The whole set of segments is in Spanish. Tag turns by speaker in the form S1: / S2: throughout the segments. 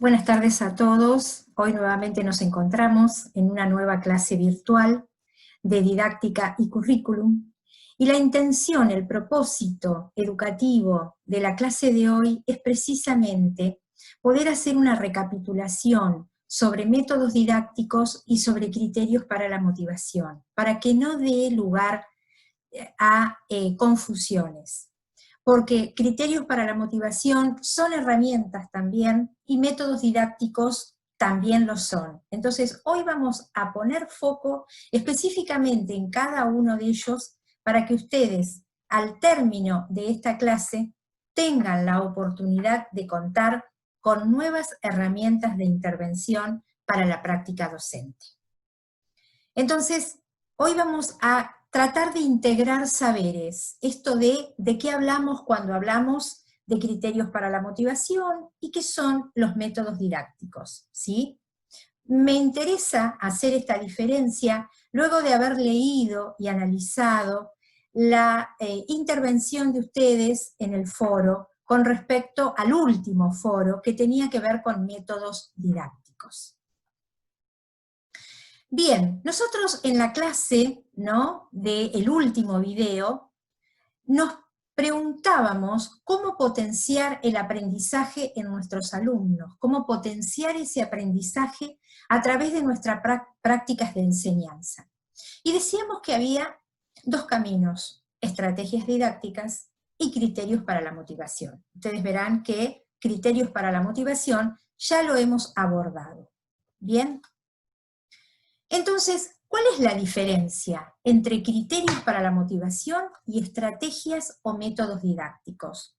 S1: Buenas tardes a todos. Hoy nuevamente nos encontramos en una nueva clase virtual de didáctica y currículum. Y la intención, el propósito educativo de la clase de hoy es precisamente poder hacer una recapitulación sobre métodos didácticos y sobre criterios para la motivación, para que no dé lugar a confusiones. Porque criterios para la motivación son herramientas también y métodos didácticos también lo son. Entonces, hoy vamos a poner foco específicamente en cada uno de ellos para que ustedes, al término de esta clase, tengan la oportunidad de contar con nuevas herramientas de intervención para la práctica docente. Entonces, hoy vamos a tratar de integrar saberes, esto de qué hablamos cuando hablamos de criterios para la motivación y qué son los métodos didácticos, ¿sí? Me interesa hacer esta diferencia luego de haber leído y analizado la intervención de ustedes en el foro con respecto al último foro que tenía que ver con métodos didácticos. Bien, nosotros en la clase, ¿no?, del último video, nos preguntábamos cómo potenciar el aprendizaje en nuestros alumnos, cómo potenciar ese aprendizaje a través de nuestras prácticas de enseñanza. Y decíamos que había dos caminos: estrategias didácticas y criterios para la motivación. Ustedes verán que criterios para la motivación ya lo hemos abordado. ¿Bien? Entonces, ¿cuál es la diferencia entre criterios para la motivación y estrategias o métodos didácticos?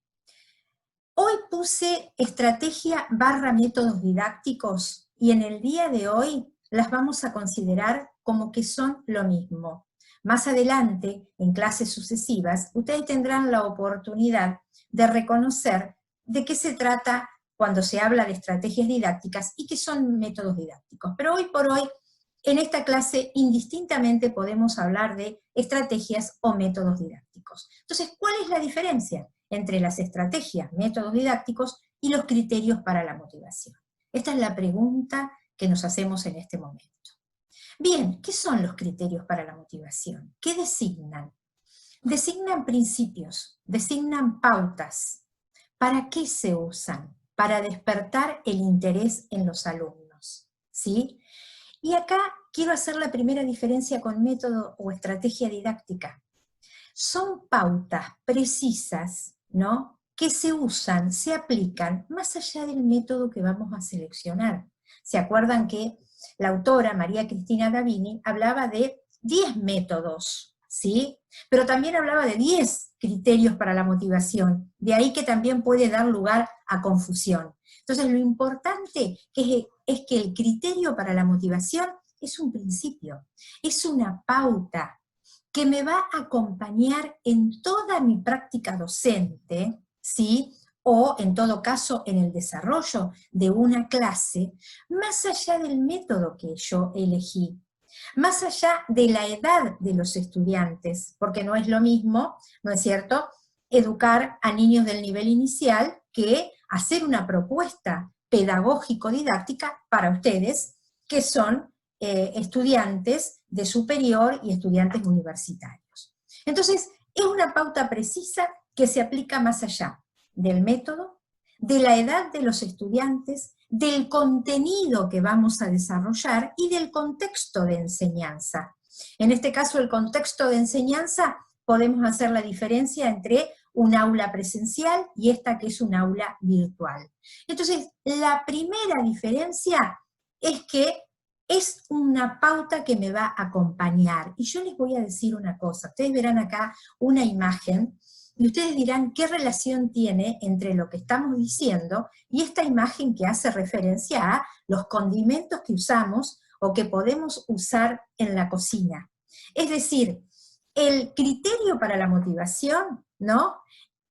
S1: Hoy puse estrategia / métodos didácticos y en el día de hoy las vamos a considerar como que son lo mismo. Más adelante, en clases sucesivas, ustedes tendrán la oportunidad de reconocer de qué se trata cuando se habla de estrategias didácticas y qué son métodos didácticos. Pero hoy por hoy, en esta clase, indistintamente podemos hablar de estrategias o métodos didácticos. Entonces, ¿cuál es la diferencia entre las estrategias, métodos didácticos y los criterios para la motivación? Esta es la pregunta que nos hacemos en este momento. Bien, ¿qué son los criterios para la motivación? ¿Qué designan? Designan principios, designan pautas. ¿Para qué se usan? Para despertar el interés en los alumnos, ¿sí? Y acá quiero hacer la primera diferencia con método o estrategia didáctica. Son pautas precisas, ¿no?, que se usan, se aplican, más allá del método que vamos a seleccionar. ¿Se acuerdan que la autora María Cristina Gavini hablaba de 10 métodos, ¿sí? Pero también hablaba de 10 criterios para la motivación, de ahí que también puede dar lugar a confusión. Entonces, lo importante es que el criterio para la motivación es un principio, es una pauta que me va a acompañar en toda mi práctica docente, ¿sí?, o en todo caso en el desarrollo de una clase, más allá del método que yo elegí, más allá de la edad de los estudiantes, porque no es lo mismo, ¿no es cierto?, educar a niños del nivel inicial que hacer una propuesta pedagógico-didáctica para ustedes, que son estudiantes de superior y estudiantes universitarios. Entonces, es una pauta precisa que se aplica más allá del método, de la edad de los estudiantes, del contenido que vamos a desarrollar y del contexto de enseñanza. En este caso, el contexto de enseñanza, podemos hacer la diferencia entre un aula presencial y esta que es un aula virtual. Entonces, la primera diferencia es que es una pauta que me va a acompañar. Y yo les voy a decir una cosa, ustedes verán acá una imagen, y ustedes dirán qué relación tiene entre lo que estamos diciendo y esta imagen que hace referencia a los condimentos que usamos o que podemos usar en la cocina. Es decir, el criterio para la motivación, ¿no?,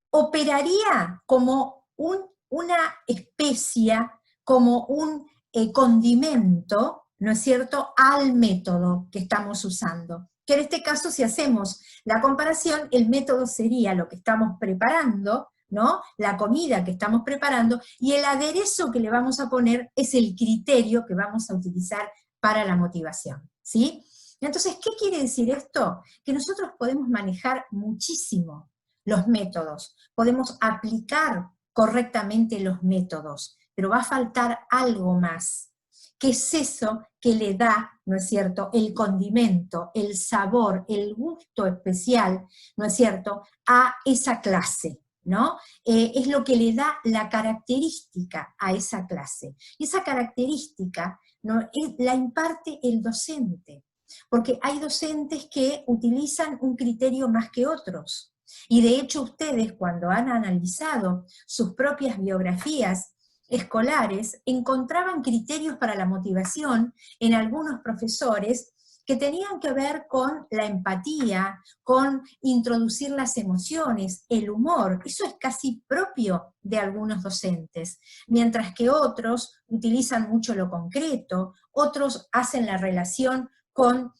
S1: operaría como una especia, como un condimento, ¿no es cierto?, al método que estamos usando. Que en este caso, si hacemos la comparación, el método sería lo que estamos preparando, ¿no? La comida que estamos preparando, y el aderezo que le vamos a poner es el criterio que vamos a utilizar para la motivación, ¿sí? Entonces, ¿qué quiere decir esto? Que nosotros podemos manejar muchísimo los métodos, podemos aplicar correctamente los métodos, pero va a faltar algo más, que es eso que le da, ¿no es cierto?, el condimento, el sabor, el gusto especial, ¿no es cierto?, a esa clase, ¿no? Es lo que le da la característica a esa clase. Y esa característica, ¿no?, la imparte el docente, porque hay docentes que utilizan un criterio más que otros. Y de hecho ustedes, cuando han analizado sus propias biografías escolares, encontraban criterios para la motivación en algunos profesores que tenían que ver con la empatía, con introducir las emociones, el humor. Eso es casi propio de algunos docentes, mientras que otros utilizan mucho lo concreto, otros hacen la relación con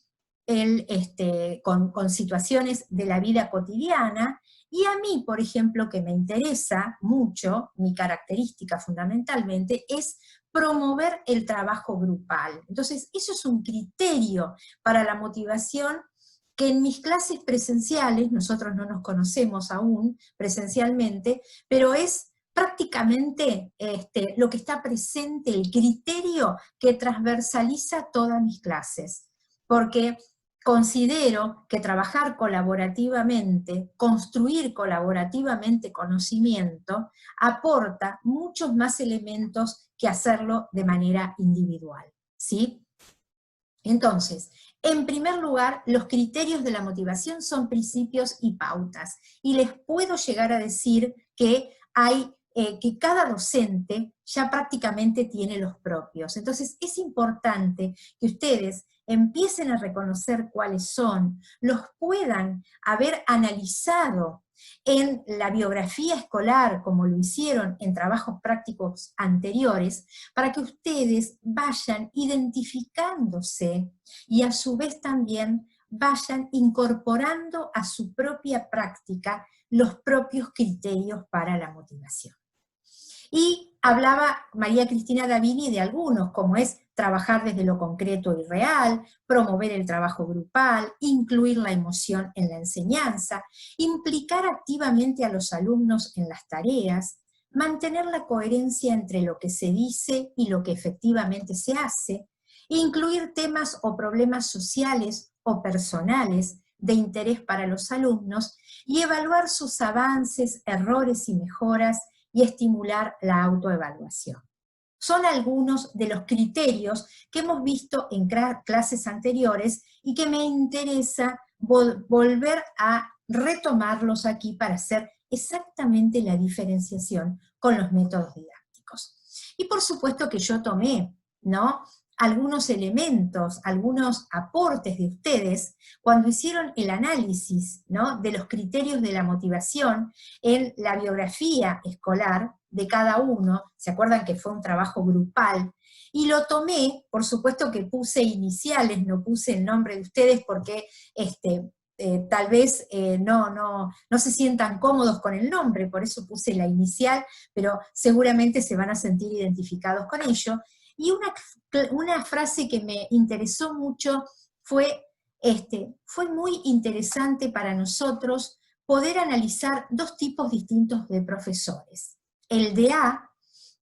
S1: con situaciones de la vida cotidiana, y a mí, por ejemplo, que me interesa mucho, mi característica fundamentalmente, es promover el trabajo grupal. Entonces, eso es un criterio para la motivación que en mis clases presenciales, nosotros no nos conocemos aún presencialmente, pero es prácticamente lo que está presente, el criterio que transversaliza todas mis clases. Porque considero que trabajar colaborativamente, construir colaborativamente conocimiento, aporta muchos más elementos que hacerlo de manera individual, ¿sí? Entonces, en primer lugar, los criterios de la motivación son principios y pautas, y les puedo llegar a decir que que cada docente ya prácticamente tiene los propios. Entonces, es importante que ustedes empiecen a reconocer cuáles son, los puedan haber analizado en la biografía escolar, como lo hicieron en trabajos prácticos anteriores, para que ustedes vayan identificándose y a su vez también vayan incorporando a su propia práctica los propios criterios para la motivación. Y hablaba María Cristina Davini de algunos, como es trabajar desde lo concreto y real, promover el trabajo grupal, incluir la emoción en la enseñanza, implicar activamente a los alumnos en las tareas, mantener la coherencia entre lo que se dice y lo que efectivamente se hace, incluir temas o problemas sociales o personales de interés para los alumnos y evaluar sus avances, errores y mejoras y estimular la autoevaluación. Son algunos de los criterios que hemos visto en clases anteriores y que me interesa volver a retomarlos aquí para hacer exactamente la diferenciación con los métodos didácticos. Y por supuesto que yo tomé, ¿no?, algunos elementos, algunos aportes de ustedes cuando hicieron el análisis, ¿no?, de los criterios de la motivación en la biografía escolar de cada uno. ¿Se acuerdan que fue un trabajo grupal? Y lo tomé, por supuesto que puse iniciales, no puse el nombre de ustedes porque tal vez no se sientan cómodos con el nombre, por eso puse la inicial, pero seguramente se van a sentir identificados con ello. Y una frase que me interesó mucho fue, fue muy interesante para nosotros poder analizar dos tipos distintos de profesores. El de A,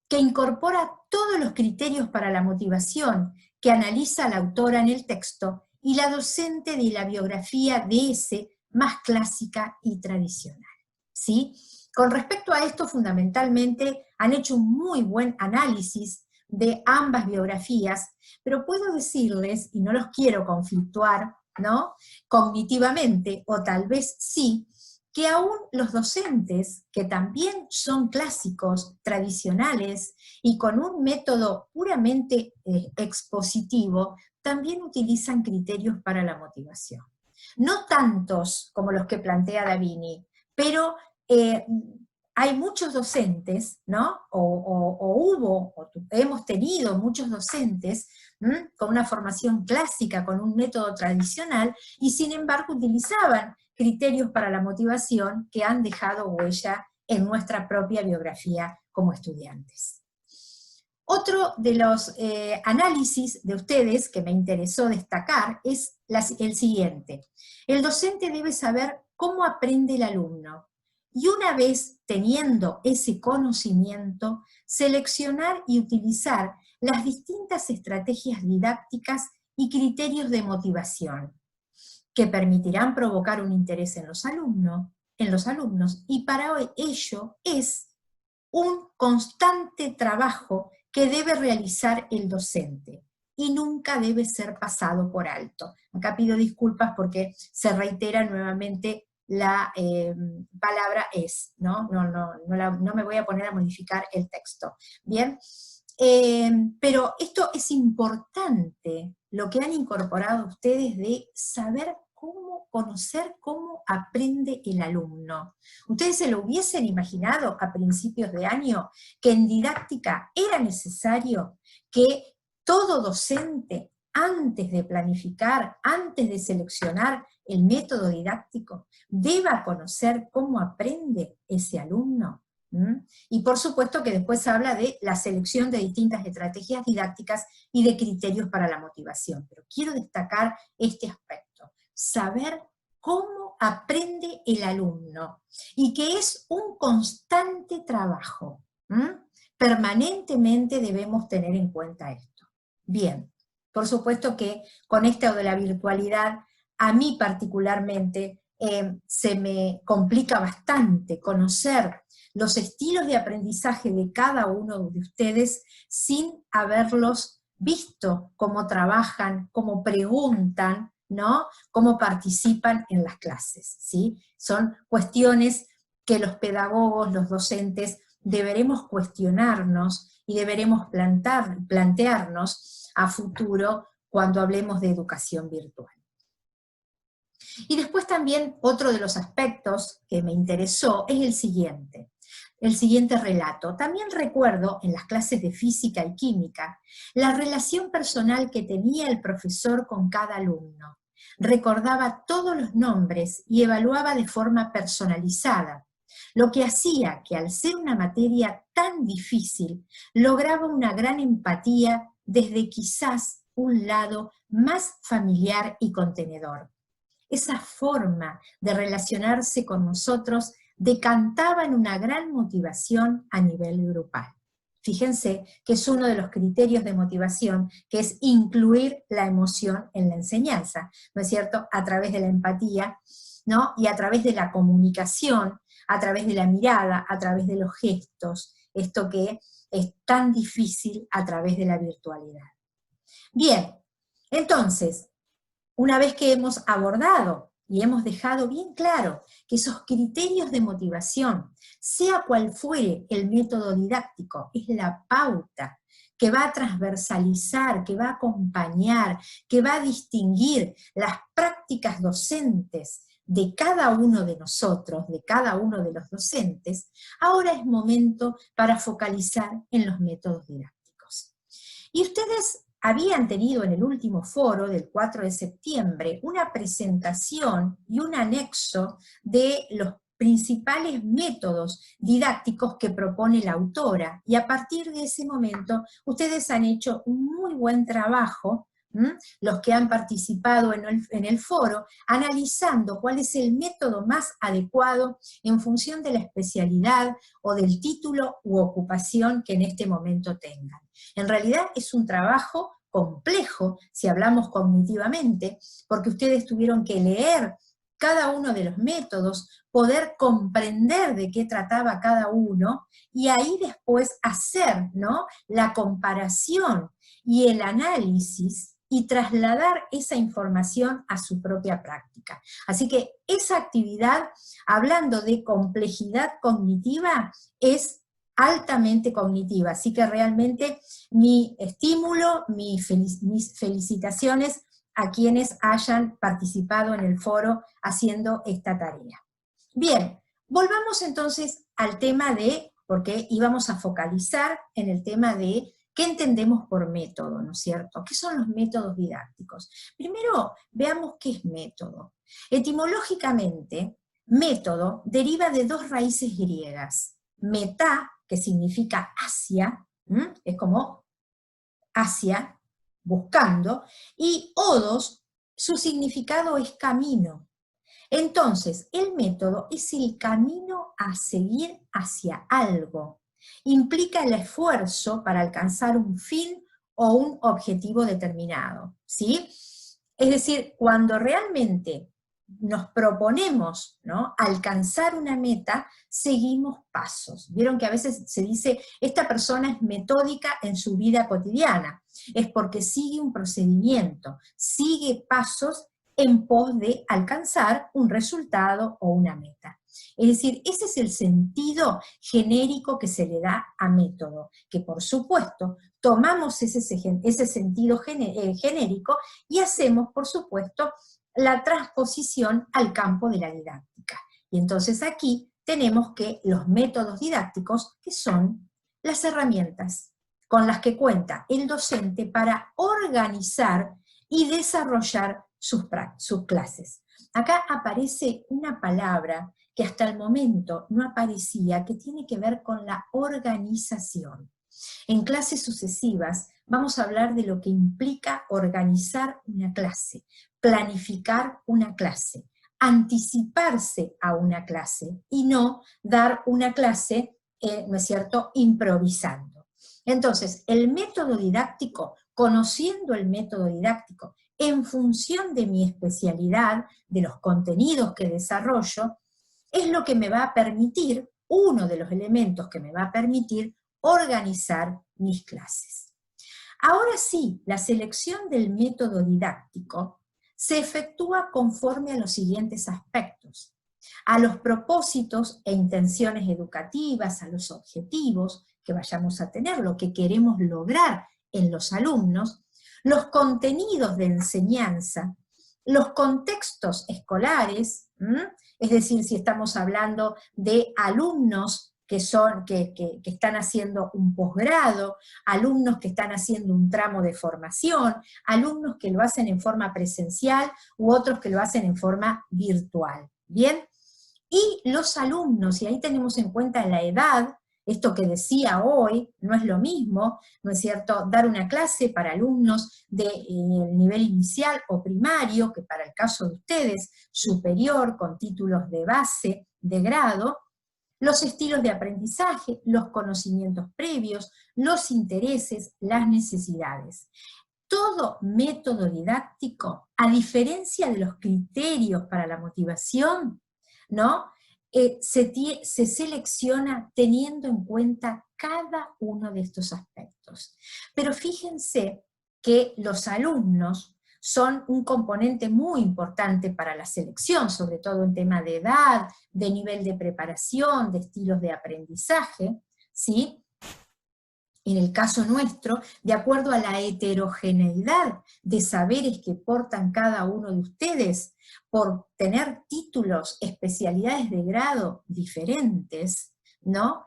S1: que incorpora todos los criterios para la motivación que analiza la autora en el texto, y la docente de la biografía de S, más clásica y tradicional, ¿sí? Con respecto a esto, fundamentalmente, han hecho un muy buen análisis de ambas biografías, pero puedo decirles, y no los quiero conflictuar, ¿no?, cognitivamente, o tal vez sí, que aún los docentes, que también son clásicos, tradicionales, y con un método puramente expositivo, también utilizan criterios para la motivación. No tantos como los que plantea Davini, pero hay muchos docentes, ¿no?, hemos tenido muchos docentes con una formación clásica, con un método tradicional, y sin embargo utilizaban criterios para la motivación que han dejado huella en nuestra propia biografía como estudiantes. Otro de los análisis de ustedes que me interesó destacar es el siguiente. El docente debe saber cómo aprende el alumno y una vez teniendo ese conocimiento, seleccionar y utilizar las distintas estrategias didácticas y criterios de motivación que permitirán provocar un interés en los alumnos, y para ello es un constante trabajo que debe realizar el docente y nunca debe ser pasado por alto. Acá pido disculpas porque se reitera nuevamente la palabra es, ¿no? No me voy a poner a modificar el texto. Bien, pero esto es importante, lo que han incorporado ustedes de saber conocer cómo aprende el alumno. ¿Ustedes se lo hubiesen imaginado a principios de año que en didáctica era necesario que todo docente, antes de planificar, antes de seleccionar el método didáctico, deba conocer cómo aprende ese alumno? Y por supuesto que después habla de la selección de distintas estrategias didácticas y de criterios para la motivación. Pero quiero destacar este aspecto. Saber cómo aprende el alumno, y que es un constante trabajo. Permanentemente debemos tener en cuenta esto. Bien, por supuesto que con esto de la virtualidad, a mí particularmente se me complica bastante conocer los estilos de aprendizaje de cada uno de ustedes sin haberlos visto, cómo trabajan, cómo preguntan, ¿no? Cómo participan en las clases, ¿sí? Son cuestiones que los pedagogos, los docentes, deberemos cuestionarnos y deberemos plantearnos a futuro cuando hablemos de educación virtual. Y después también otro de los aspectos que me interesó es el siguiente relato. También recuerdo en las clases de física y química la relación personal que tenía el profesor con cada alumno. Recordaba todos los nombres y evaluaba de forma personalizada, lo que hacía que al ser una materia tan difícil, lograba una gran empatía desde quizás un lado más familiar y contenedor. Esa forma de relacionarse con nosotros decantaba en una gran motivación a nivel grupal. Fíjense que es uno de los criterios de motivación, que es incluir la emoción en la enseñanza, ¿no es cierto? A través de la empatía, ¿no? Y a través de la comunicación, a través de la mirada, a través de los gestos, esto que es tan difícil a través de la virtualidad. Bien, entonces, una vez que hemos abordado y hemos dejado bien claro que esos criterios de motivación, sea cual fuere el método didáctico, es la pauta que va a transversalizar, que va a acompañar, que va a distinguir las prácticas docentes de cada uno de nosotros, de cada uno de los docentes, ahora es momento para focalizar en los métodos didácticos. Y ustedes habían tenido en el último foro del 4 de septiembre una presentación y un anexo de los principales métodos didácticos que propone la autora, y a partir de ese momento ustedes han hecho un muy buen trabajo, los que han participado en el foro, analizando cuál es el método más adecuado en función de la especialidad o del título u ocupación que en este momento tengan. En realidad es un trabajo complejo, si hablamos cognitivamente, porque ustedes tuvieron que leer cada uno de los métodos, poder comprender de qué trataba cada uno, y ahí después hacer, ¿no?, la comparación y el análisis, y trasladar esa información a su propia práctica. Así que esa actividad, hablando de complejidad cognitiva, es altamente cognitiva, así que realmente mi estímulo, mis felicitaciones a quienes hayan participado en el foro haciendo esta tarea. Bien, volvamos entonces al tema de, porque íbamos a focalizar en el tema de qué entendemos por método, ¿no es cierto? ¿Qué son los métodos didácticos? Primero, veamos qué es método. Etimológicamente, método deriva de dos raíces griegas. Metá, que significa hacia, es como hacia, buscando, y odos, su significado es camino. Entonces, el método es el camino a seguir hacia algo. Implica el esfuerzo para alcanzar un fin o un objetivo determinado, ¿sí? Es decir, cuando realmente nos proponemos, ¿no?, alcanzar una meta, seguimos pasos. Vieron que a veces se dice, esta persona es metódica en su vida cotidiana. Es porque sigue un procedimiento, sigue pasos en pos de alcanzar un resultado o una meta. Es decir, ese es el sentido genérico que se le da a método, que por supuesto tomamos ese sentido genérico y hacemos, por supuesto, la transposición al campo de la didáctica. Y entonces aquí tenemos que los métodos didácticos, que son las herramientas con las que cuenta el docente para organizar y desarrollar sus clases. Acá aparece una palabra que hasta el momento no aparecía, que tiene que ver con la organización. En clases sucesivas vamos a hablar de lo que implica organizar una clase, planificar una clase, anticiparse a una clase y no dar una clase, ¿no es cierto?, improvisando. Entonces, el método didáctico, conociendo el método didáctico en función de mi especialidad, de los contenidos que desarrollo, es lo que me va a permitir, uno de los elementos que me va a permitir organizar mis clases. Ahora sí, la selección del método didáctico se efectúa conforme a los siguientes aspectos: a los propósitos e intenciones educativas, a los objetivos que vayamos a tener, lo que queremos lograr en los alumnos, los contenidos de enseñanza, los contextos escolares, es decir, si estamos hablando de alumnos que están haciendo un posgrado, alumnos que están haciendo un tramo de formación, alumnos que lo hacen en forma presencial u otros que lo hacen en forma virtual, ¿bien? Y los alumnos, y ahí tenemos en cuenta la edad, esto que decía hoy, no es lo mismo, ¿no es cierto?, dar una clase para alumnos de nivel inicial o primario, que para el caso de ustedes, superior, con títulos de base, de grado, los estilos de aprendizaje, los conocimientos previos, los intereses, las necesidades. Todo método didáctico, a diferencia de los criterios para la motivación, ¿no?, se selecciona teniendo en cuenta cada uno de estos aspectos. Pero fíjense que los alumnos son un componente muy importante para la selección, sobre todo en tema de edad, de nivel de preparación, de estilos de aprendizaje, ¿sí? En el caso nuestro, de acuerdo a la heterogeneidad de saberes que portan cada uno de ustedes, por tener títulos, especialidades de grado diferentes, ¿no?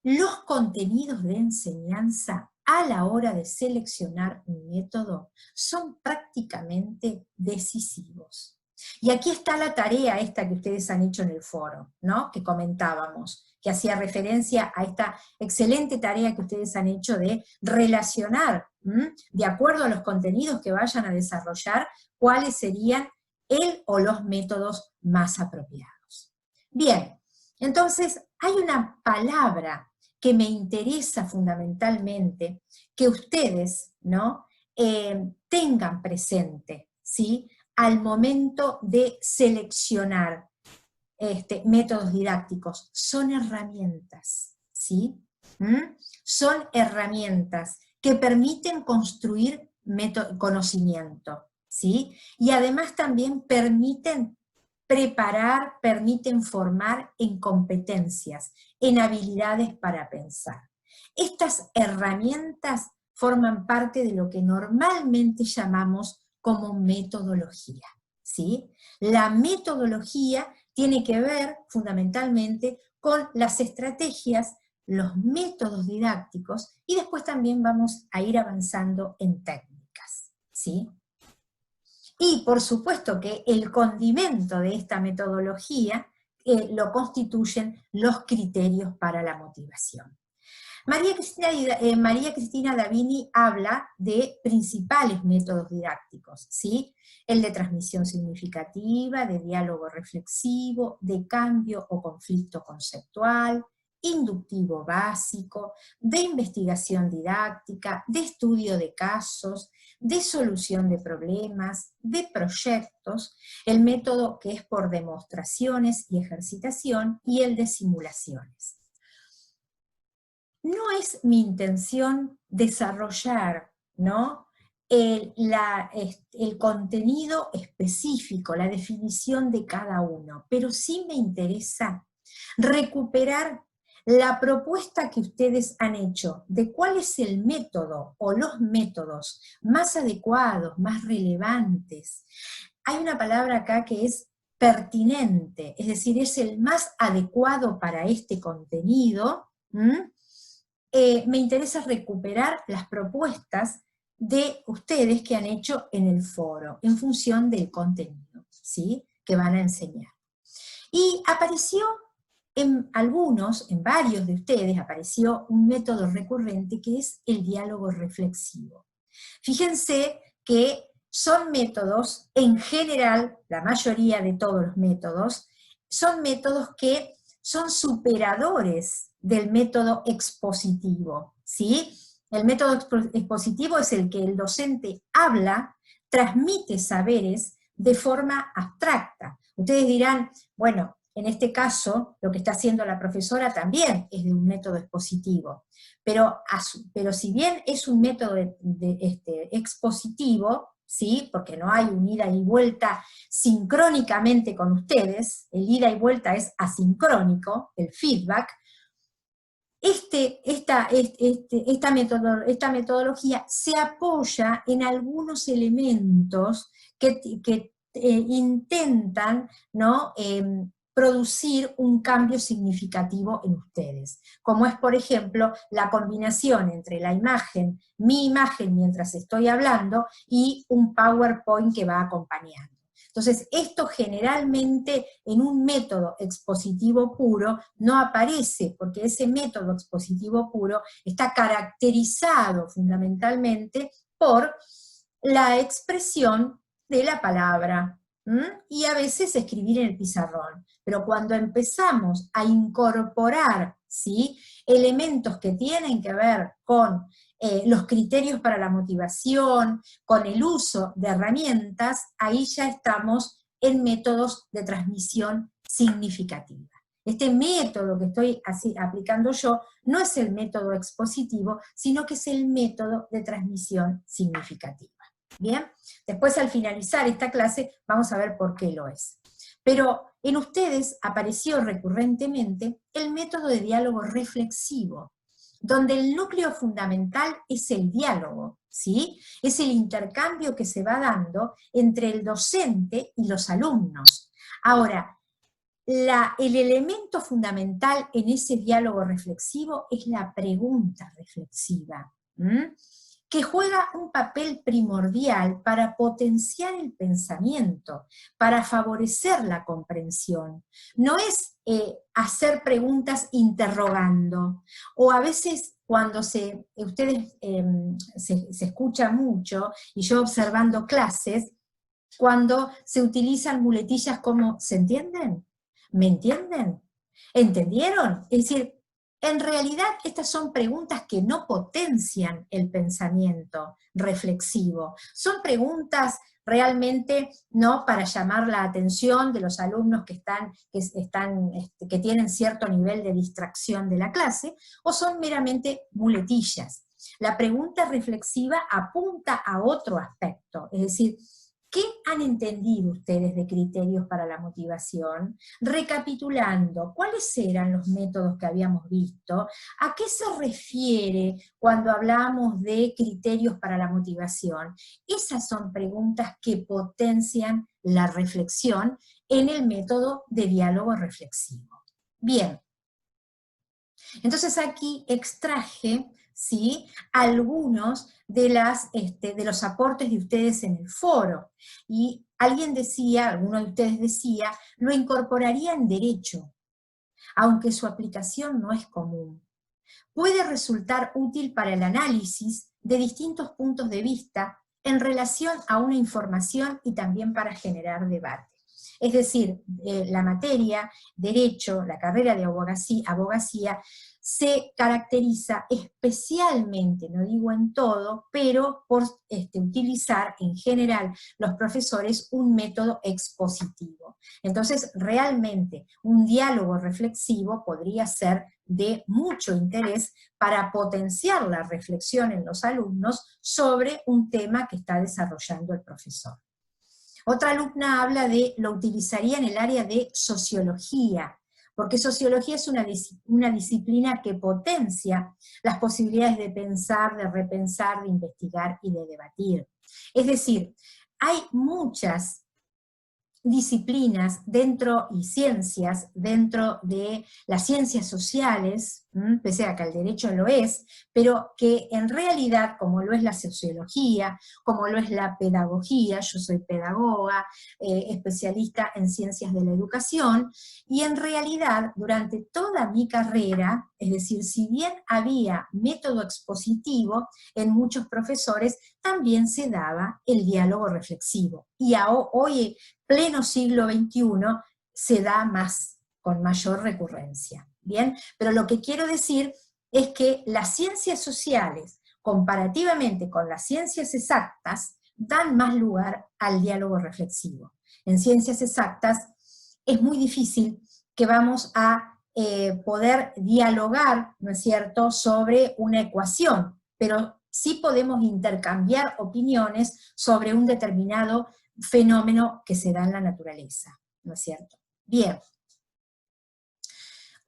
S1: Los contenidos de enseñanza a la hora de seleccionar un método son prácticamente decisivos. Y aquí está la tarea esta que ustedes han hecho en el foro, ¿no?, que comentábamos, que hacía referencia a esta excelente tarea que ustedes han hecho de relacionar, de acuerdo a los contenidos que vayan a desarrollar, cuáles serían el o los métodos más apropiados. Bien, entonces hay una palabra que me interesa fundamentalmente que ustedes, ¿no?, tengan presente, ¿sí?, al momento de seleccionar métodos didácticos. Son herramientas, ¿sí? Son herramientas que permiten construir conocimiento, ¿sí? Y además también permiten preparar, permiten formar en competencias, en habilidades para pensar. Estas herramientas forman parte de lo que normalmente llamamos como metodología, ¿sí? La metodología tiene que ver fundamentalmente con las estrategias, los métodos didácticos, y después también vamos a ir avanzando en técnicas, ¿sí? Y por supuesto que el condimento de esta metodología lo constituyen los criterios para la motivación. María Cristina Davini habla de principales métodos didácticos, ¿sí? El de transmisión significativa, de diálogo reflexivo, de cambio o conflicto conceptual, inductivo básico, de investigación didáctica, de estudio de casos, de solución de problemas, de proyectos, el método que es por demostraciones y ejercitación, y el de simulaciones. No es mi intención desarrollar, ¿no?, el contenido específico, la definición de cada uno, pero sí me interesa recuperar la propuesta que ustedes han hecho de cuál es el método o los métodos más adecuados, más relevantes. Hay una palabra acá que es pertinente, es decir, es el más adecuado para este contenido. Me interesa recuperar las propuestas de ustedes que han hecho en el foro, en función del contenido, ¿sí?, que van a enseñar. Y apareció en varios de ustedes, apareció un método recurrente que es el diálogo reflexivo. Fíjense que son métodos, en general, la mayoría de todos los métodos, son métodos que son superadores del método expositivo, ¿sí? El método expositivo es el que el docente habla, transmite saberes de forma abstracta. Ustedes dirán, bueno, en este caso, lo que está haciendo la profesora también es de un método expositivo, pero si bien es un método expositivo, ¿sí?, porque no hay un ida y vuelta sincrónicamente con ustedes, el ida y vuelta es asincrónico, el feedback, esta metodología se apoya en algunos elementos que intentan, ¿no?, producir un cambio significativo en ustedes, como es, por ejemplo, la combinación entre la imagen, mi imagen mientras estoy hablando, y un PowerPoint que va acompañando. Entonces, esto generalmente en un método expositivo puro no aparece, porque ese método expositivo puro está caracterizado fundamentalmente por la expresión de la palabra, y a veces escribir en el pizarrón. Pero cuando empezamos a incorporar, ¿sí?, elementos que tienen que ver con los criterios para la motivación, con el uso de herramientas, ahí ya estamos en métodos de transmisión significativa. Este método que estoy aplicando yo no es el método expositivo, sino que es el método de transmisión significativa. Bien, después al finalizar esta clase vamos a ver por qué lo es. Pero en ustedes apareció recurrentemente el método de diálogo reflexivo, donde el núcleo fundamental es el diálogo, ¿sí? Es el intercambio que se va dando entre el docente y los alumnos. Ahora, el elemento fundamental en ese diálogo reflexivo es la pregunta reflexiva, que juega un papel primordial para potenciar el pensamiento, para favorecer la comprensión. No es hacer preguntas interrogando, o a veces cuando ustedes se escucha mucho, y yo observando clases, cuando se utilizan muletillas como ¿se entienden? ¿Me entienden? ¿Entendieron? Es decir, en realidad estas son preguntas que no potencian el pensamiento reflexivo. Son preguntas realmente no para llamar la atención de los alumnos que tienen cierto nivel de distracción de la clase, o son meramente muletillas. La pregunta reflexiva apunta a otro aspecto, es decir, ¿qué han entendido ustedes de criterios para la motivación? Recapitulando, ¿cuáles eran los métodos que habíamos visto? ¿A qué se refiere cuando hablamos de criterios para la motivación? Esas son preguntas que potencian la reflexión en el método de diálogo reflexivo. Bien, entonces aquí extraje, ¿sí?, algunos de los aportes de ustedes en el foro. Y alguien decía, alguno de ustedes decía, lo incorporaría en derecho, aunque su aplicación no es común. Puede resultar útil para el análisis de distintos puntos de vista en relación a una información y también para generar debate. Es decir, la materia, derecho, la carrera de abogacía, se caracteriza especialmente, no digo en todo, pero por utilizar en general los profesores un método expositivo. Entonces, realmente, un diálogo reflexivo podría ser de mucho interés para potenciar la reflexión en los alumnos sobre un tema que está desarrollando el profesor. Otra alumna habla de, lo utilizaría en el área de sociología, porque sociología es una disciplina que potencia las posibilidades de pensar, de repensar, de investigar y de debatir. Es decir, hay muchas disciplinas dentro y ciencias, dentro de las ciencias sociales, pese a que el derecho lo es, pero que en realidad, como lo es la sociología, como lo es la pedagogía, yo soy pedagoga, especialista en ciencias de la educación, y en realidad durante toda mi carrera, es decir, si bien había método expositivo en muchos profesores, también se daba el diálogo reflexivo. Y hoy, pleno siglo XXI, se da más, con mayor recurrencia. ¿Bien? Pero lo que quiero decir es que las ciencias sociales, comparativamente con las ciencias exactas, dan más lugar al diálogo reflexivo. En ciencias exactas es muy difícil que vamos a poder dialogar, ¿no es cierto?, sobre una ecuación, pero sí podemos intercambiar opiniones sobre un determinado fenómeno que se da en la naturaleza, ¿no es cierto? Bien.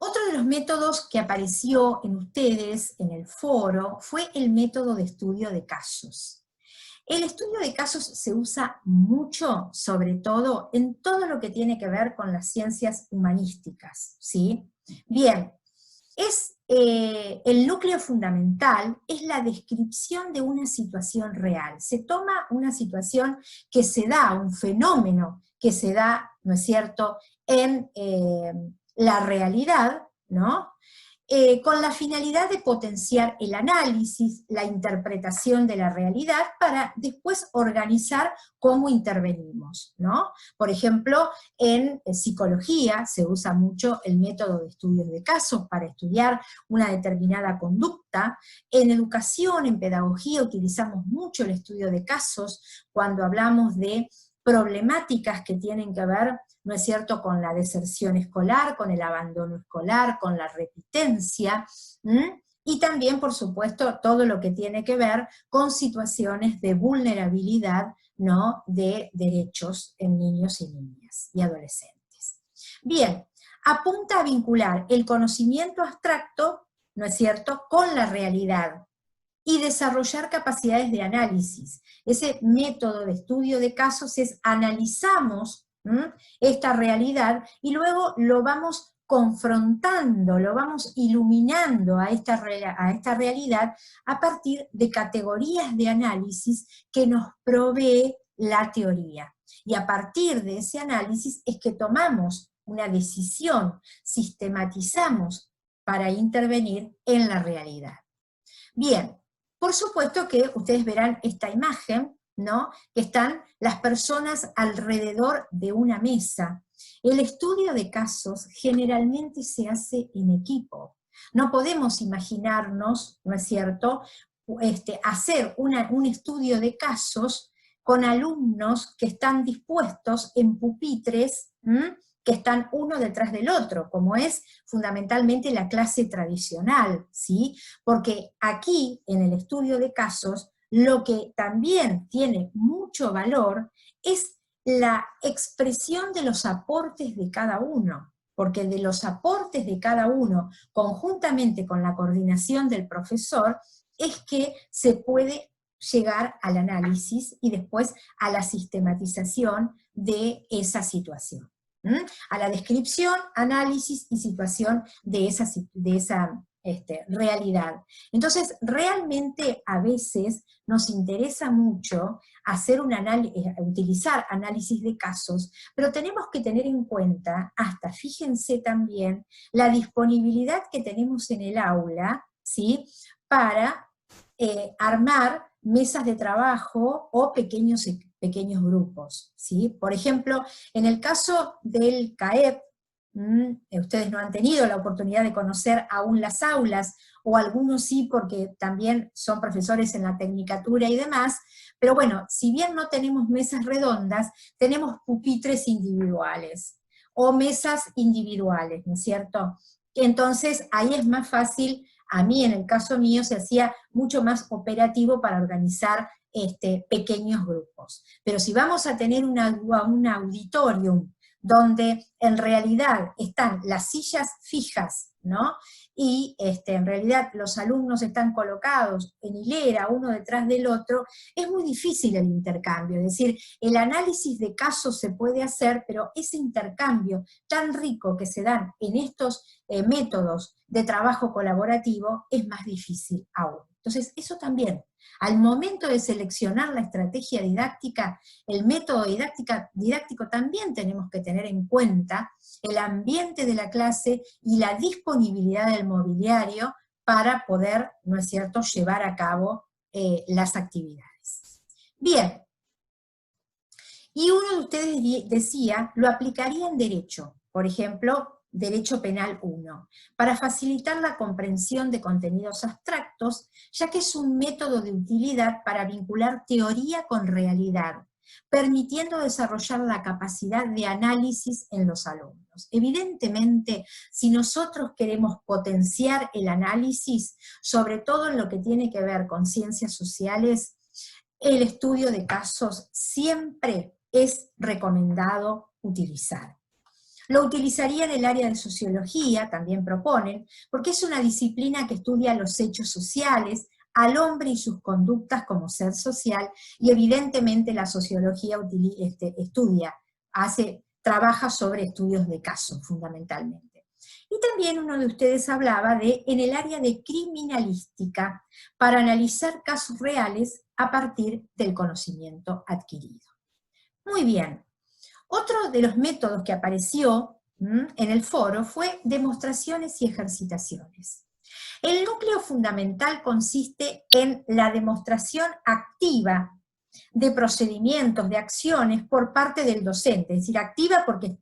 S1: Otro de los métodos que apareció en ustedes, en el foro, fue el método de estudio de casos. El estudio de casos se usa mucho, sobre todo, en todo lo que tiene que ver con las ciencias humanísticas, ¿sí? Bien, el núcleo fundamental es la descripción de una situación real. Se toma una situación que se da, un fenómeno que se da, ¿no es cierto?, en la realidad, ¿no?, con la finalidad de potenciar el análisis, la interpretación de la realidad, para después organizar cómo intervenimos, ¿no? Por ejemplo, en psicología se usa mucho el método de estudios de casos para estudiar una determinada conducta. En educación, en pedagogía, utilizamos mucho el estudio de casos cuando hablamos de problemáticas que tienen que ver, ¿no es cierto?, con la deserción escolar, con el abandono escolar, con la repitencia, y también, por supuesto, todo lo que tiene que ver con situaciones de vulnerabilidad, ¿no?, de derechos en niños y niñas y adolescentes. Bien, apunta a vincular el conocimiento abstracto, ¿no es cierto?, con la realidad, y desarrollar capacidades de análisis. Ese método de estudio de casos es analizamos esta realidad y luego lo vamos confrontando, lo vamos iluminando a esta realidad a partir de categorías de análisis que nos provee la teoría. Y a partir de ese análisis es que tomamos una decisión, sistematizamos para intervenir en la realidad. Bien, por supuesto que ustedes verán esta imagen, ¿no?, que están las personas alrededor de una mesa. El estudio de casos generalmente se hace en equipo. No podemos imaginarnos, ¿no es cierto?, hacer un estudio de casos con alumnos que están dispuestos en pupitres, que están uno detrás del otro, como es fundamentalmente la clase tradicional, ¿sí? Porque aquí, en el estudio de casos, lo que también tiene mucho valor es la expresión de los aportes de cada uno, porque de los aportes de cada uno, conjuntamente con la coordinación del profesor, es que se puede llegar al análisis y después a la sistematización de esa situación. A la descripción, análisis y situación de esa realidad. Entonces, realmente a veces nos interesa mucho hacer utilizar análisis de casos, pero tenemos que tener en cuenta, fíjense también, la disponibilidad que tenemos en el aula, ¿sí?, para armar mesas de trabajo o pequeños grupos, ¿sí? Por ejemplo, en el caso del CAEP, ustedes no han tenido la oportunidad de conocer aún las aulas, o algunos sí porque también son profesores en la tecnicatura y demás, pero bueno, si bien no tenemos mesas redondas, tenemos pupitres individuales, o mesas individuales, ¿no es cierto? Entonces, ahí es más fácil. A mí, en el caso mío, se hacía mucho más operativo para organizar pequeños grupos. Pero si vamos a tener un auditorium donde en realidad están las sillas fijas, ¿no? Y en realidad los alumnos están colocados en hilera, uno detrás del otro, es muy difícil el intercambio. Es decir, el análisis de casos se puede hacer, pero ese intercambio tan rico que se dan en estos métodos de trabajo colaborativo es más difícil aún. Entonces, eso también, al momento de seleccionar la estrategia didáctica, el método didáctico también tenemos que tener en cuenta el ambiente de la clase y la disponibilidad del mobiliario para poder, ¿no es cierto?, llevar a cabo las actividades. Bien, y uno de ustedes decía, lo aplicaría en derecho, por ejemplo, Derecho Penal 1, para facilitar la comprensión de contenidos abstractos, ya que es un método de utilidad para vincular teoría con realidad, permitiendo desarrollar la capacidad de análisis en los alumnos. Evidentemente, si nosotros queremos potenciar el análisis, sobre todo en lo que tiene que ver con ciencias sociales, el estudio de casos siempre es recomendado utilizar. Lo utilizaría en el área de sociología, también proponen, porque es una disciplina que estudia los hechos sociales, al hombre y sus conductas como ser social, y evidentemente la sociología trabaja sobre estudios de casos, fundamentalmente. Y también uno de ustedes hablaba en el área de criminalística, para analizar casos reales a partir del conocimiento adquirido. Muy bien. Otro de los métodos que apareció en el foro fue demostraciones y ejercitaciones. El núcleo fundamental consiste en la demostración activa de procedimientos, de acciones por parte del docente, es decir, activa porque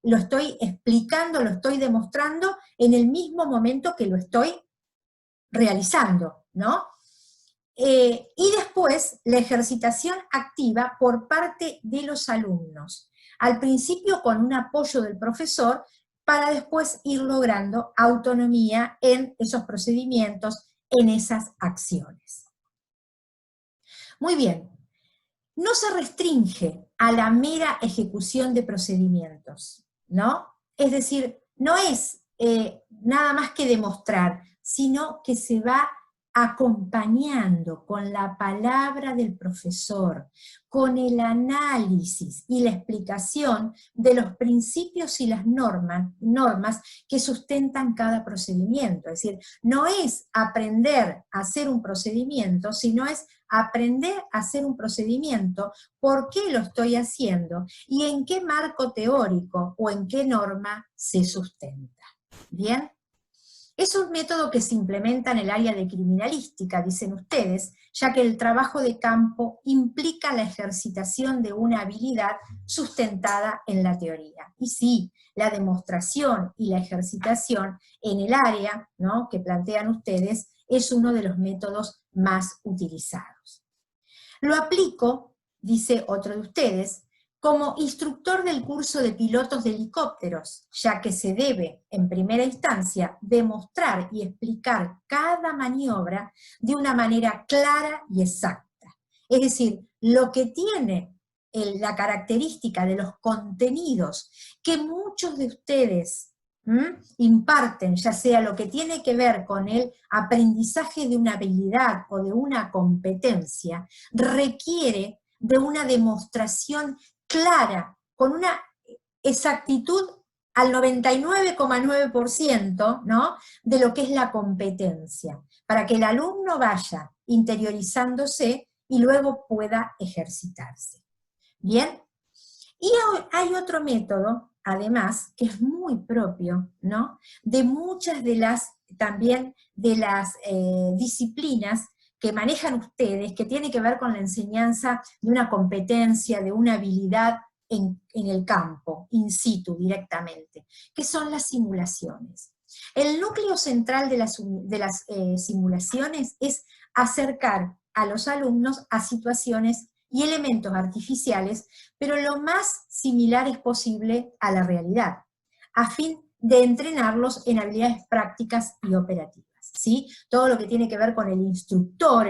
S1: lo estoy explicando, lo estoy demostrando en el mismo momento que lo estoy realizando, ¿no? Y después la ejercitación activa por parte de los alumnos, al principio con un apoyo del profesor, para después ir logrando autonomía en esos procedimientos, en esas acciones. Muy bien, no se restringe a la mera ejecución de procedimientos, ¿no? Es decir, no es nada más que demostrar, sino que se va acompañando con la palabra del profesor, con el análisis y la explicación de los principios y las normas que sustentan cada procedimiento. Es decir, no es aprender a hacer un procedimiento, sino es aprender a hacer un procedimiento, por qué lo estoy haciendo y en qué marco teórico o en qué norma se sustenta. ¿Bien? Es un método que se implementa en el área de criminalística, dicen ustedes, ya que el trabajo de campo implica la ejercitación de una habilidad sustentada en la teoría. Y sí, la demostración y la ejercitación en el área, ¿no?, que plantean ustedes es uno de los métodos más utilizados. Lo aplico, dice otro de ustedes, como instructor del curso de pilotos de helicópteros, ya que se debe, en primera instancia, demostrar y explicar cada maniobra de una manera clara y exacta. Es decir, lo que tiene la característica de los contenidos que muchos de ustedes imparten, ya sea lo que tiene que ver con el aprendizaje de una habilidad o de una competencia, requiere de una demostración clara, con una exactitud al 99,9%, ¿no?, de lo que es la competencia, para que el alumno vaya interiorizándose y luego pueda ejercitarse. ¿Bien? Y hay otro método, además, que es muy propio, ¿no?, de muchas de las, también de las disciplinas que manejan ustedes, que tiene que ver con la enseñanza de una competencia, de una habilidad en el campo, in situ, directamente, que son las simulaciones. El núcleo central de las simulaciones es acercar a los alumnos a situaciones y elementos artificiales, pero lo más similares posible a la realidad, a fin de entrenarlos en habilidades prácticas y operativas, ¿sí? Todo lo que tiene que ver con el instructor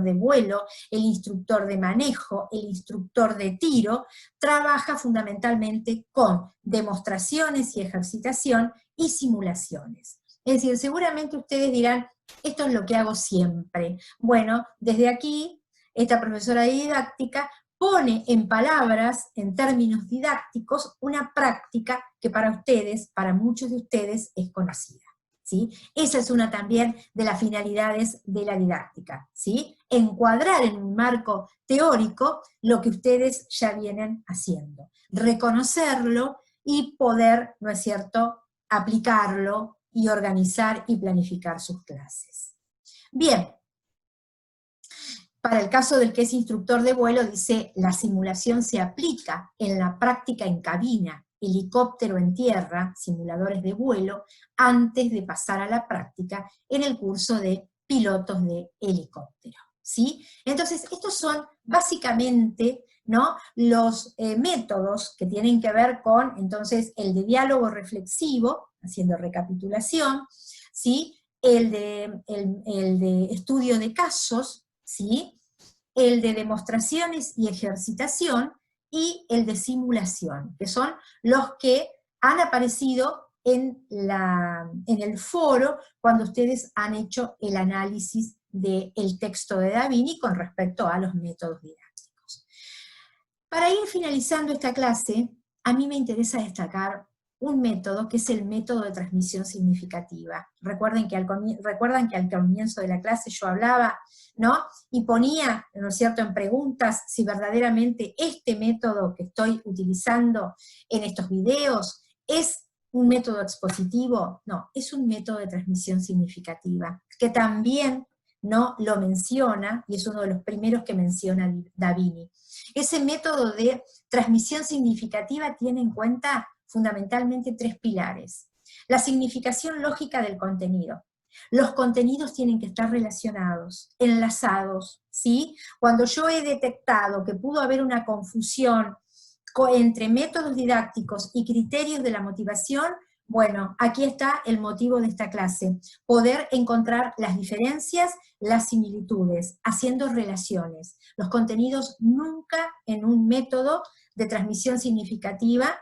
S1: de vuelo, el instructor de manejo, el instructor de tiro, trabaja fundamentalmente con demostraciones y ejercitación y simulaciones. Es decir, seguramente ustedes dirán, esto es lo que hago siempre. Bueno, desde aquí, esta profesora de didáctica pone en palabras, en términos didácticos, una práctica que para ustedes, para muchos de ustedes, es conocida, ¿sí? Esa es una también de las finalidades de la didáctica, ¿sí? Encuadrar en un marco teórico lo que ustedes ya vienen haciendo, reconocerlo y poder, ¿no es cierto?, aplicarlo y organizar y planificar sus clases. Bien. Para el caso del que es instructor de vuelo, dice, la simulación se aplica en la práctica en cabina, helicóptero en tierra, simuladores de vuelo, antes de pasar a la práctica en el curso de pilotos de helicóptero, ¿sí? Entonces, estos son básicamente, ¿no?, los métodos que tienen que ver con, entonces, el de diálogo reflexivo, haciendo recapitulación, ¿sí?, el de estudio de casos, ¿sí?, el de demostraciones y ejercitación, y el de simulación, que son los que han aparecido en el foro cuando ustedes han hecho el análisis del texto de Da Vinci con respecto a los métodos didácticos. Para ir finalizando esta clase, a mí me interesa destacar un método que es el método de transmisión significativa. Recuerdan que al comienzo de la clase yo hablaba, ¿no?, y ponía, ¿no es cierto?, en preguntas si verdaderamente este método que estoy utilizando en estos videos es un método expositivo. No, es un método de transmisión significativa, que también, ¿no?, lo menciona, y es uno de los primeros que menciona Da Vinci. Ese método de transmisión significativa tiene en cuenta fundamentalmente tres pilares. La significación lógica del contenido. Los contenidos tienen que estar relacionados, enlazados, ¿sí? Cuando yo he detectado que pudo haber una confusión entre métodos didácticos y criterios de la motivación, bueno, aquí está el motivo de esta clase, poder encontrar las diferencias, las similitudes, haciendo relaciones. Los contenidos nunca en un método de transmisión significativa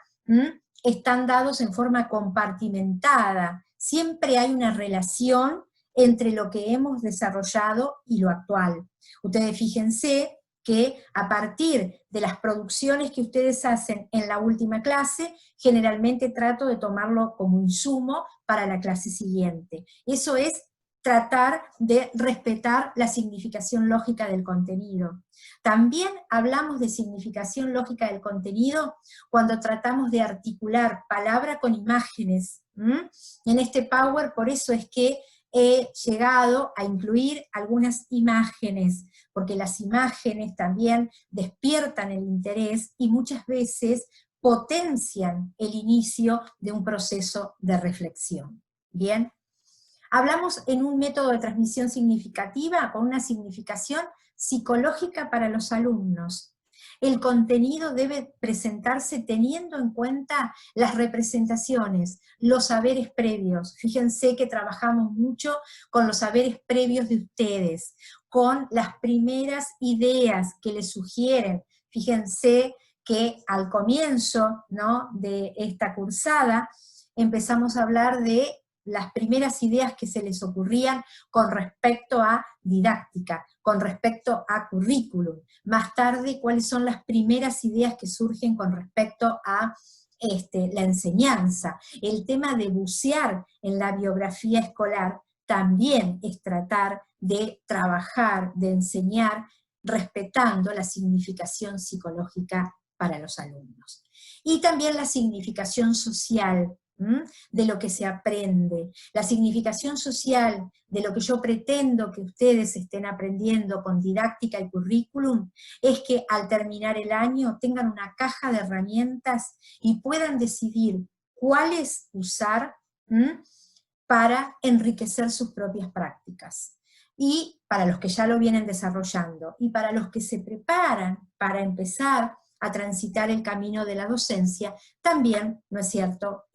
S1: están dados en forma compartimentada. Siempre hay una relación entre lo que hemos desarrollado y lo actual. Ustedes fíjense que a partir de las producciones que ustedes hacen en la última clase, generalmente trato de tomarlo como insumo para la clase siguiente. Eso es tratar de respetar la significación lógica del contenido. También hablamos de significación lógica del contenido cuando tratamos de articular palabra con imágenes. En este Power, por eso es que he llegado a incluir algunas imágenes, porque las imágenes también despiertan el interés y muchas veces potencian el inicio de un proceso de reflexión. ¿Bien? Hablamos en un método de transmisión significativa con una significación psicológica para los alumnos. El contenido debe presentarse teniendo en cuenta las representaciones, los saberes previos. Fíjense que trabajamos mucho con los saberes previos de ustedes, con las primeras ideas que les sugieren. Fíjense que al comienzo, ¿no?, de esta cursada empezamos a hablar de las primeras ideas que se les ocurrían con respecto a didáctica, con respecto a currículum. Más tarde, cuáles son las primeras ideas que surgen con respecto a la enseñanza. El tema de bucear en la biografía escolar también es tratar de trabajar, de enseñar, respetando la significación psicológica para los alumnos. Y también la significación social de lo que se aprende, la significación social de lo que yo pretendo que ustedes estén aprendiendo con didáctica y currículum, es que al terminar el año tengan una caja de herramientas y puedan decidir cuáles usar para enriquecer sus propias prácticas. Y para los que ya lo vienen desarrollando, y para los que se preparan para empezar a transitar el camino de la docencia, también, ¿no es cierto?,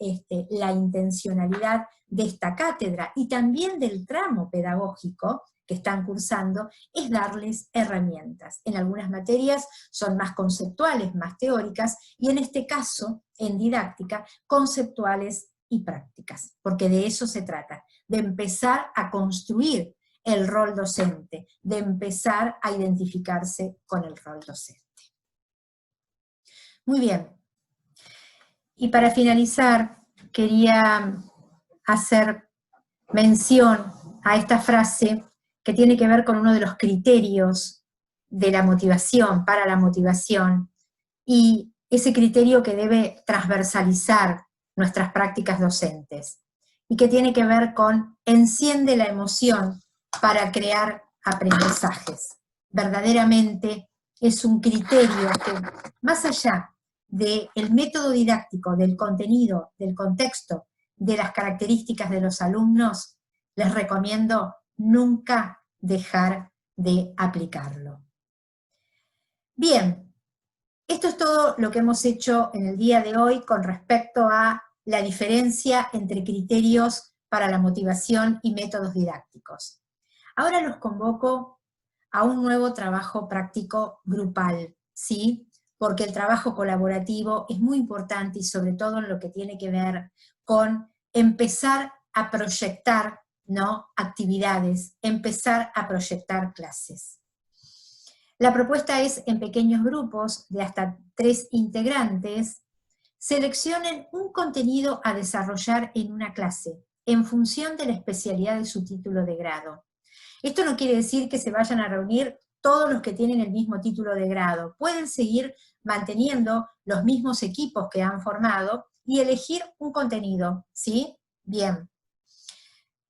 S1: la intencionalidad de esta cátedra y también del tramo pedagógico que están cursando es darles herramientas. En algunas materias son más conceptuales, más teóricas, y en este caso, en didáctica, conceptuales y prácticas, porque de eso se trata, de empezar a construir el rol docente, de empezar a identificarse con el rol docente. Muy bien. Y para finalizar, quería hacer mención a esta frase que tiene que ver con uno de los criterios de la motivación, para la motivación, y ese criterio que debe transversalizar nuestras prácticas docentes, y que tiene que ver con enciende la emoción para crear aprendizajes. Verdaderamente es un criterio que, más allá del método didáctico, del contenido, del contexto, de las características de los alumnos, les recomiendo nunca dejar de aplicarlo. Bien, esto es todo lo que hemos hecho en el día de hoy con respecto a la diferencia entre criterios para la motivación y métodos didácticos. Ahora los convoco a un nuevo trabajo práctico grupal, ¿sí? Porque el trabajo colaborativo es muy importante y sobre todo en lo que tiene que ver con empezar a proyectar, ¿no?, actividades, empezar a proyectar clases. La propuesta es en pequeños grupos de hasta 3 integrantes, seleccionen un contenido a desarrollar en una clase, en función de la especialidad de su título de grado. Esto no quiere decir que se vayan a reunir todos los que tienen el mismo título de grado. Pueden seguir manteniendo los mismos equipos que han formado y elegir un contenido, ¿sí? Bien.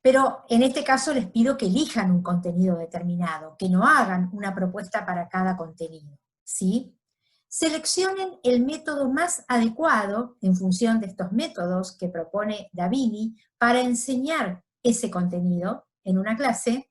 S1: Pero en este caso les pido que elijan un contenido determinado, que no hagan una propuesta para cada contenido, ¿sí? Seleccionen el método más adecuado, en función de estos métodos que propone Davini, para enseñar ese contenido en una clase,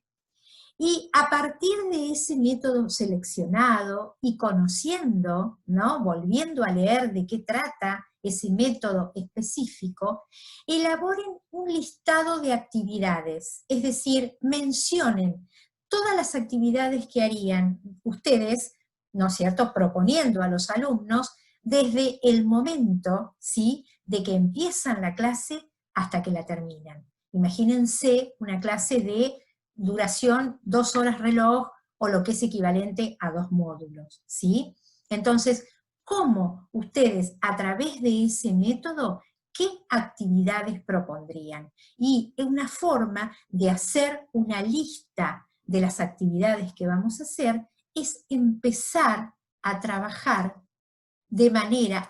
S1: y a partir de ese método seleccionado y conociendo, ¿no?, volviendo a leer de qué trata ese método específico, elaboren un listado de actividades, es decir, mencionen todas las actividades que harían ustedes, ¿no es cierto?, proponiendo a los alumnos desde el momento, ¿sí?, de que empiezan la clase hasta que la terminan. Imagínense una clase de duración 2 horas reloj, o lo que es equivalente a 2 módulos, ¿sí? Entonces, ¿cómo ustedes a través de ese método, qué actividades propondrían? Y una forma de hacer una lista de las actividades que vamos a hacer es empezar a trabajar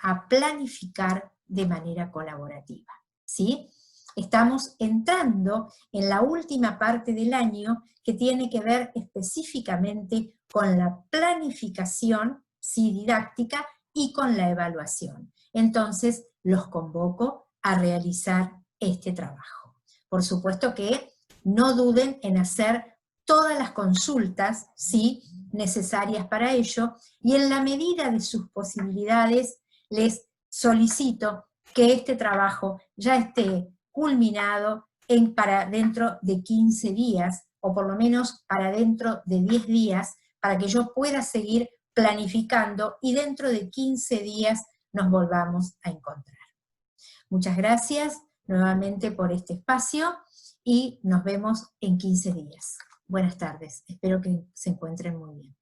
S1: a planificar de manera colaborativa, ¿sí? Estamos entrando en la última parte del año que tiene que ver específicamente con la planificación, ¿sí?, didáctica y con la evaluación. Entonces, los convoco a realizar este trabajo. Por supuesto que no duden en hacer todas las consultas, ¿sí?, necesarias para ello, y en la medida de sus posibilidades les solicito que este trabajo ya esté culminado para dentro de 15 días, o por lo menos para dentro de 10 días, para que yo pueda seguir planificando y dentro de 15 días nos volvamos a encontrar. Muchas gracias nuevamente por este espacio y nos vemos en 15 días. Buenas tardes, espero que se encuentren muy bien.